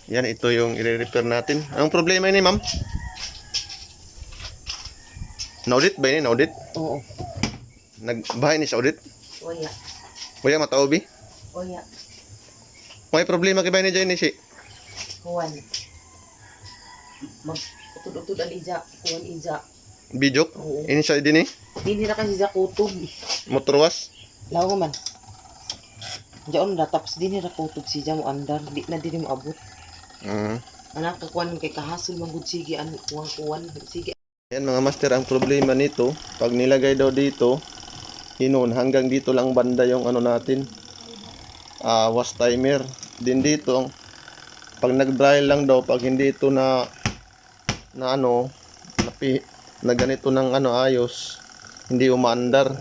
Yan, ito yung i-repair natin. Anong problema ini, ma'am? Na-audit ba ini? Na-audit? Oo. Nagbahay ni sa audit? Oya. Kuya, mataubi? Oya. May problema kay ba ni dyan ni si? Kuwan. Utod-utod ang ija. Kuwan ija. Bijok? Oo. Ini siya din eh? Hindi na kasi sa kutob. Motorwas? Lawa man. Diyan na tapos din na kutob siya mo andar. Di na din mo abot. Anak ko kuwan kay kahasol man gud sige an kuwan sige. Yan mga master, ang problema nito, pag nilagay daw dito, hinon, hanggang dito lang banda yung ano natin, wash timer. Din dito, pag nag-dry lang daw, pag hindi ito na ganito ng ayos, hindi umaandar.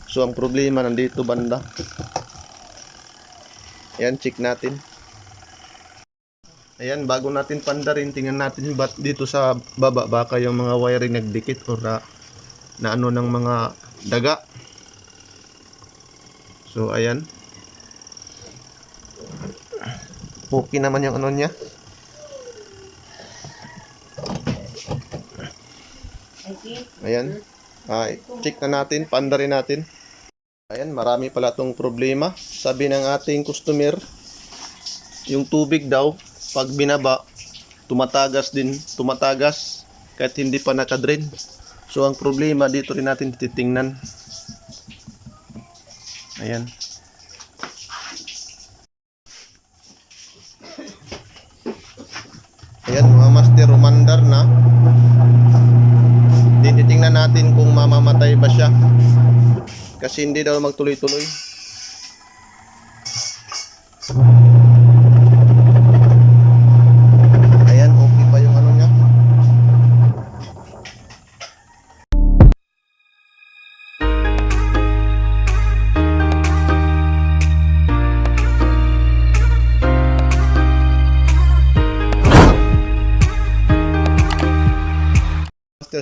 So ang problema nandito banda. Ayan, check natin. Ayan, bago natin pandarin, tingnan natin ba't dito sa baba, baka yung mga wiring nagdikit o na ano ng mga daga. So, ayan. Okay naman yung ano niya. Ayan. Check na natin, pandarin natin. Ayan, marami pala tong problema. Sabi ng ating customer, yung tubig daw, pag binaba, tumatagas kahit hindi pa nakadrain. So ang problema dito rin natin titingnan. Ayan. Ayan mga master, umandar na. Titingnan natin kung mamamatay ba siya. Kasi hindi daw magtuloy-tuloy.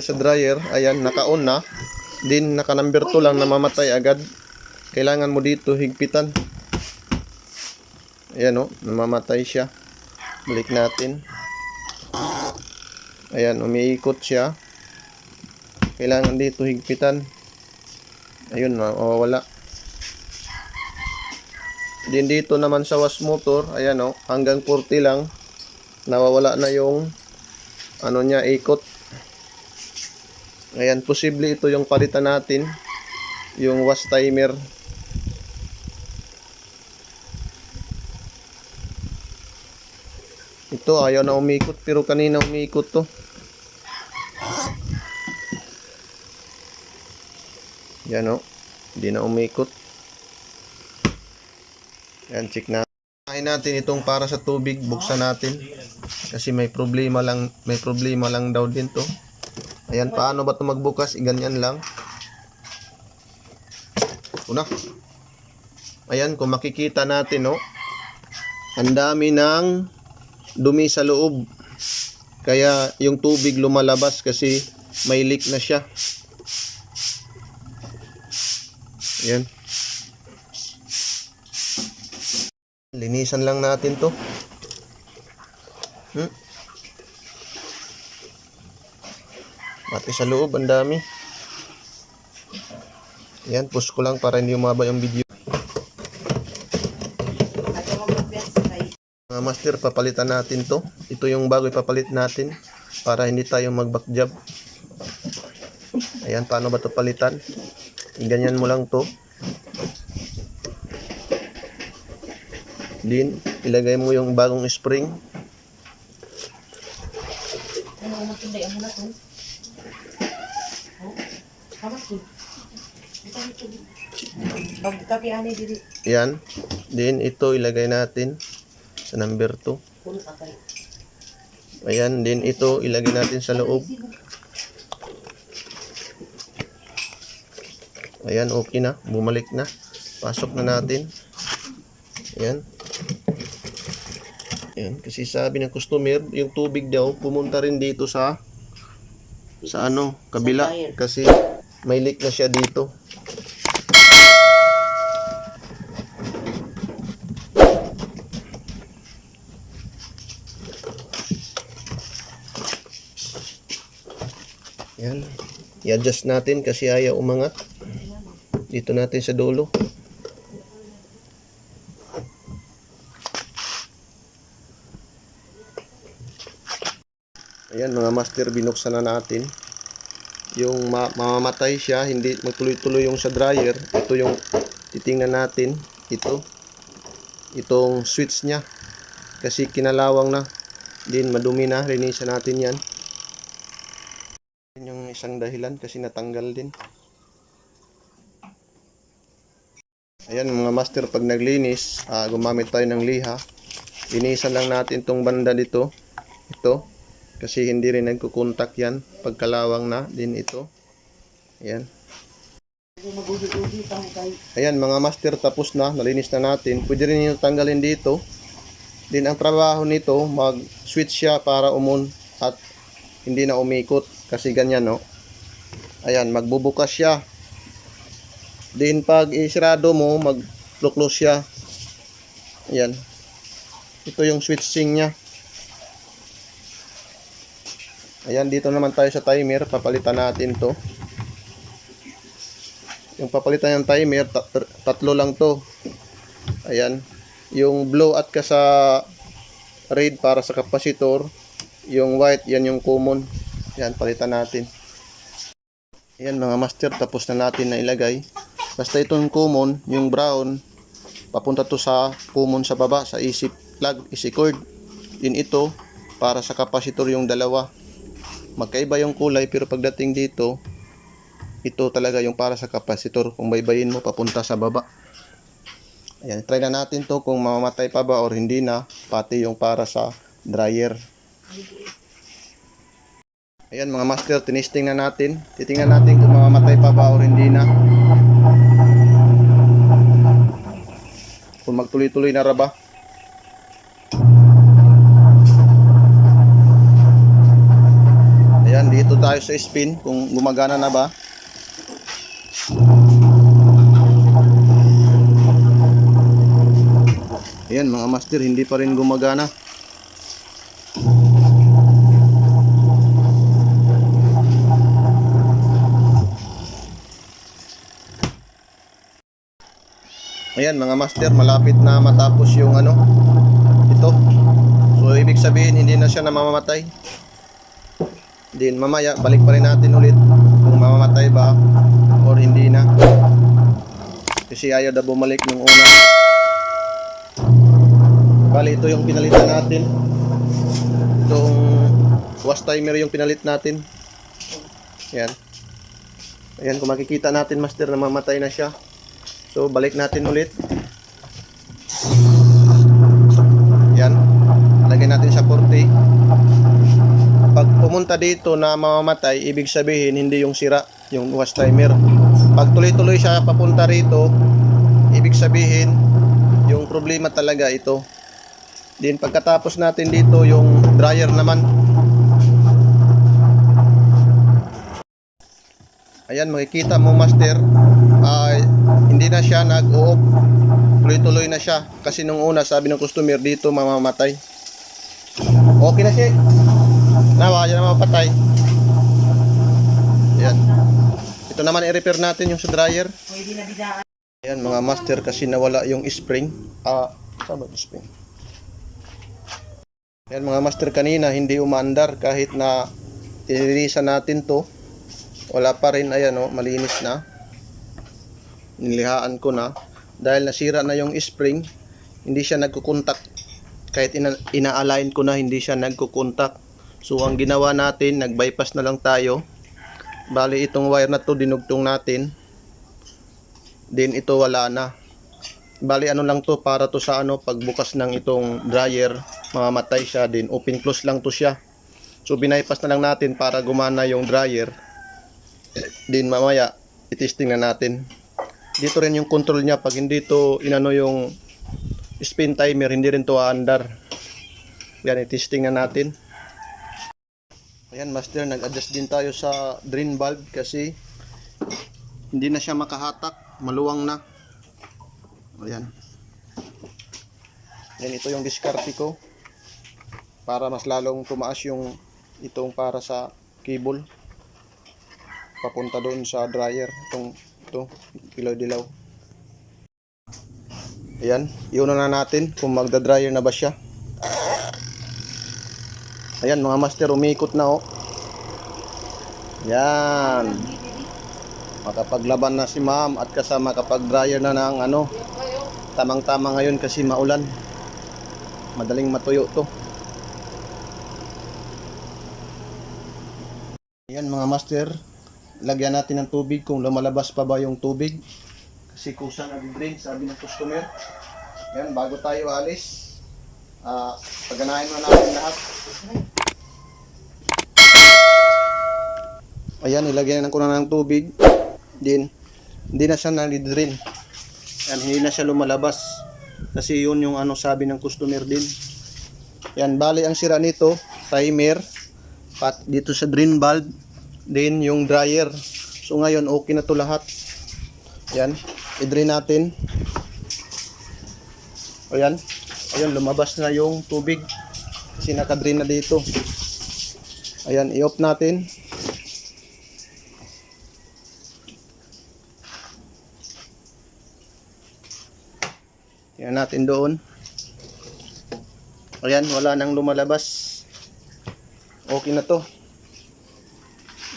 Sa dryer, ayan, naka-on na. Din naka number 2 lang, namamatay agad. Kailangan mo dito higpitan. Ayan o, namamatay siya. Balik natin. Ayan, umiikot siya. Kailangan dito higpitan. Ayun, mawawala. Din dito naman sa wash motor, ayan o, hanggang 40 lang. Nawawala na yung ano niya, ikot. Ayan, posible ito yung palitan natin, yung wash timer. Ito, ayaw na umikot, pero kanina umikot to. Yan o, hindi na umikot. Ayan, check na. Kain natin itong para sa tubig, buksan natin. Kasi may problema lang daw din to. Ayan, paano ba ito magbukas? Ganyan lang. Una. Ayan, kung makikita natin, no, ang dami ng dumi sa loob. Kaya yung tubig lumalabas kasi may leak na siya. Ayan. Linisan lang natin to. Pati sa loob, ang dami. Ayan, push ko lang para hindi umaba yung video. Mga master, papalitan natin to. Ito yung bago ipapalit natin para hindi tayo mag-back job. Ayan, paano ba ito palitan? Ganyan mo lang to. Din, ilagay mo yung bagong spring. Yan. Din, ito ilagay natin sa number 2. Ayan, din ito ilagay natin sa loob. Ayan, okay na. Bumalik na. Pasok na natin. Ayan. Ayan, kasi sabi ng customer, yung tubig daw pumunta rin dito sa kabila. Kasi may leak na siya dito. I-adjust natin kasi ayaw umangat. Dito natin sa dulo. Ayan mga master, binuksan na natin. Yung mamamatay siya, hindi magtuloy-tuloy yung sa dryer. Ito yung titingnan natin. Itong switch niya. Kasi kinalawang na. Din madumi na, linisan natin yan. Yan yung isang dahilan kasi natanggal din. Ayan mga master, pag naglinis, gumamit tayo ng liha. Linisan lang natin tong banda dito. Ito. Kasi hindi rin nagkukontak yan. Pagkalawang na din ito. Ayan. Ayan mga master, tapos na. Nalinis na natin. Pwede rin yung tanggalin dito. Din ang trabaho nito, mag-switch siya para umon at hindi na umikot. Kasi ganyan, no? Ayan, magbubukas siya. Din pag isirado mo, mag-close siya. Ayan. Ito yung switching niya. Ayan, dito naman tayo sa timer. Papalitan natin to. Yung papalitan ng timer, tatlo lang to. Ayan. Yung blue at ka sa red para sa capacitor. Yung white, yan yung common. Ayan, palitan natin. Ayan mga master, tapos na natin na ilagay. Basta itong common, yung brown, papunta to sa common sa baba, sa AC plug, AC cord. Din ito, para sa capacitor yung dalawa. Magkaiba yung kulay, pero pagdating dito, ito talaga yung para sa capacitor. Kung baybayin mo, papunta sa baba. Ayan, try na natin to kung mamamatay pa ba or hindi na, pati yung para sa dryer. Ayan mga master, tinisting na natin. Titingnan natin kung mamamatay pa ba or hindi na. Kung magtuloy-tuloy na ba. Ayan, dito tayo sa spin kung gumagana na ba. Ayan mga master, hindi pa rin gumagana. Ayan mga master, malapit na matapos yung ito. So ibig sabihin hindi na siya namamatay. Din mamaya balik pa rin natin ulit kung mamamatay ba or hindi na. Kasi ayaw na bumalik nung una. Bali, ito yung pinalitan natin. Itong wash timer yung pinalit natin. Ayan. Ayan, kung makikita natin master, namamatay na siya. So, balik natin ulit. Ayan. Lagay natin sa 40. Pag pumunta dito na mamamatay, ibig sabihin hindi yung sira, yung wash timer. Pag tuloy-tuloy siya papunta rito, ibig sabihin yung problema talaga ito. Din pagkatapos natin dito yung dryer naman. Ayan, makikita mo master, hindi na siya nag-o-off. Tuloy-tuloy na siya kasi nung una sabi ng customer dito mamamatay. Okay na siya. Nawa, yan na mapatay. Ayan. Ito naman i-repair natin yung sa dryer. Ayan mga master, kasi nawala yung spring. Saan ba yung spring? Ayan mga master, kanina hindi umaandar kahit na tinilisan natin to. Wala pa rin, ayan o, malinis na. Nilihaan ko na. Dahil nasira na yung spring, hindi siya nagkukontak. Kahit ina-align ko na, hindi siya nagkukontak. So ang ginawa natin, nag-bypass na lang tayo. Bali itong wire na to dinugtong natin. Din ito wala na. Bali ano lang to, para to sa pagbukas ng itong dryer, mamamatay siya. Din open close lang to siya. So binaypas na lang natin para gumana yung dryer. Din mamaya i-testing na natin. Dito rin yung control niya, pag hindi to yung spin timer, hindi rin to aandar. Yan, i-testing na natin. Ayan master, nag-adjust din tayo sa drain valve kasi hindi na siya makahatak, maluwang na. Ayan. Yan, ito yung diskarte ko para mas lalong tumaas yung itong para sa cable. papunta doon sa dryer. Ito, ilaw-dilaw. Ayan, iuna na natin kung magda-dryer na ba siya. Ayan mga master, umikot na oh. Yan. Makapaglaban na si ma'am at kasama makapag-dryer na ng ano. Tamang-tama ngayon kasi maulan. Madaling matuyo to. Ayan mga master, lagyan natin ng tubig kung lumalabas pa ba yung tubig. Kasi kusang nag-drain, sabi ng customer. Ayan, bago tayo alis, paganahin na natin lahat. Ayan, ilagyan na ko na ng tubig. Hindi na siya nag-drain. Ayan, hindi na siya lumalabas. Kasi yun yung ano sabi ng customer din. Ayan, bali ang sira nito, timer, pat dito sa drain valve, din yung dryer. So ngayon, okay na to lahat. Ayan, i-drain natin. Ayan, ayan, lumabas na yung tubig. Kasi naka-drain na dito. Ayan, i-off natin. Tingnan natin doon. Ayan, wala nang lumalabas. Okay na to.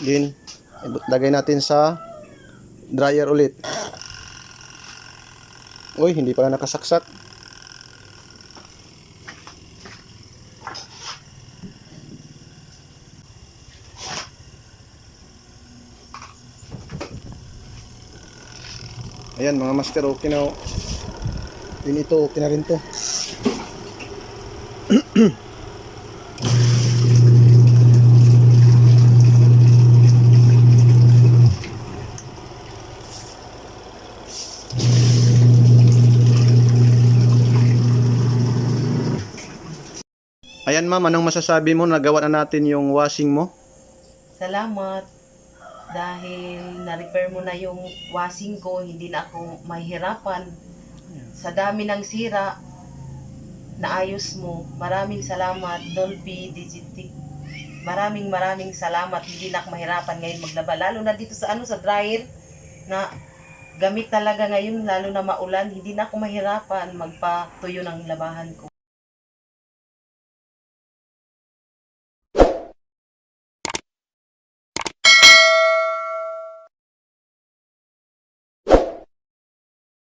Then, lagay natin sa dryer ulit. Uy, hindi pala nakasaksak. Ayan mga master, okay na oh. Din ito, okay na rin to. Ayan ma'am, anong masasabi mo? Nagawa na natin yung washing mo? Salamat. Dahil na-repair mo na yung washing ko, hindi na ako mahihirapan. Sa dami ng sira, naayos mo. Maraming salamat, Dolby Digitic. Maraming salamat. Hindi na ako mahirapan ngayon maglaba. Lalo na dito sa sa dryer na gamit talaga ngayon, lalo na maulan, hindi na ako mahirapan magpatuyo ng labahan ko.